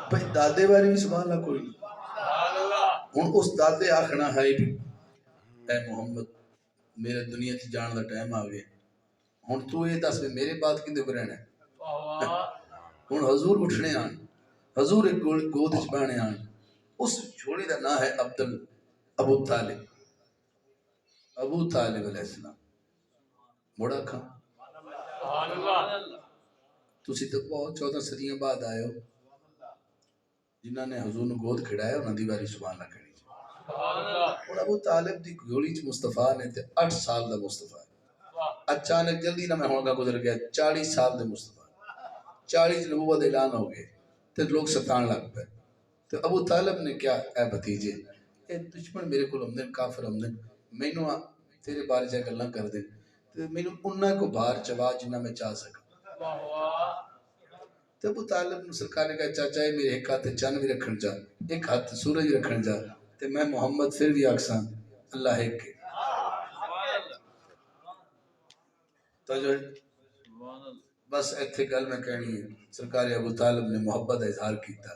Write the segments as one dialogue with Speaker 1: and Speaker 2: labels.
Speaker 1: بھائی دادے بارے بھی سبحان اللہ کوئی نہیں. ہوں اس دادے آخنا ہے بھی اے محمد میرے دنیا کی جان کا ٹائم آ گیا ہوں تو یہ دس بھی میرے بعد کدے کو رہنا ہے. ہوں حضور اٹھنے آن حضور ایک گود چ بہنے آن. اس جھوڑی کا نام ہے ابو طالب. ابو طالب علیہ السلام بڑا کھا تسی تو بہت 14 صدیاں بعد آئے ہو. جنہوں نے حضور نے گود کھڑایا انہوں دی باری سبحان اللہ کھڑی. اور ابو طالب دی گھوڑی چ مصطفیٰ نے تے 8 سال دا مصطفیٰ اچانک جلدی نہ میں ہونا گزر گیا 40 سال دے مصطفیٰ 40 نبوت اعلان ہو گئے تے لوگ ستان لگ پے. تو ابو طالب نے کیا اے بھتیجے اے دشمن میرے کو آمدن کافر آمدن مینوں تیرے بارے چ گلاں کر دین تے مینوں انہاں کو باہر چوا جنہ میں چاہ سکا. تو ابو طالب نے سرکار نے کہا چاچا ہے میرے ایک ہاتھ چند بھی رکھن جا ایک ہاتھ سورج رکھن جا تے میں محمد پھر بھی آکساں اللہ ایک کے. تو جو بس ایتھے گل میں کہنی ہے سرکار ابو طالب نے محبت کا اظہار کیتا.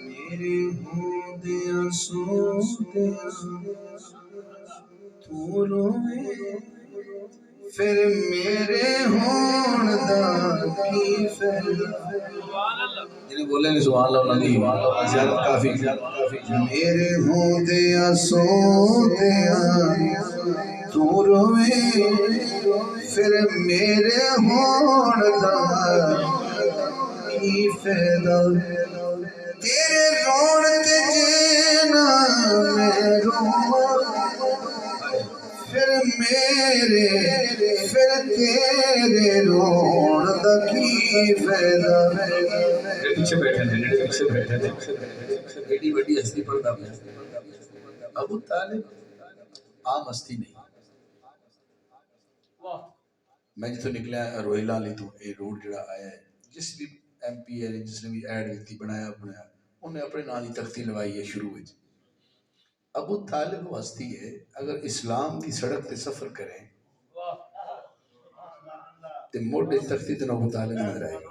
Speaker 1: میرے ہوندیاں سوندیاں تو روے پھر میرے ہون دا کی فائدہ. جنہیں بولے نہیں سبحان اللہ انہوں نے زیادت کافی. میرے ہوندیاں سوندیاں تو روے پھر میرے ہون دا کی فائدہ. تیرے رون تے جینا میں رواں پھر تیرے رون دا کی فائدہ. پیچھے بیٹھے ہیں ایڈی بڑی ہستی پڑھتا ہے. ابو طالب عام ہستی نہیں. میں جتوں نکلا روہیلا لی تو یہ روڈ جڑا آیا ہے جس بھی ایم پی ہے جس نے بھی ایڈ دیتی بنایا انہیں اپنے نام کی تختی لوائی ہے شروع میں. ابو طالب وہ ہستی ہے اگر اسلام کی سڑک تے سفر کریں تو موٹے تختی تے ابو طالب نظر آئے گا.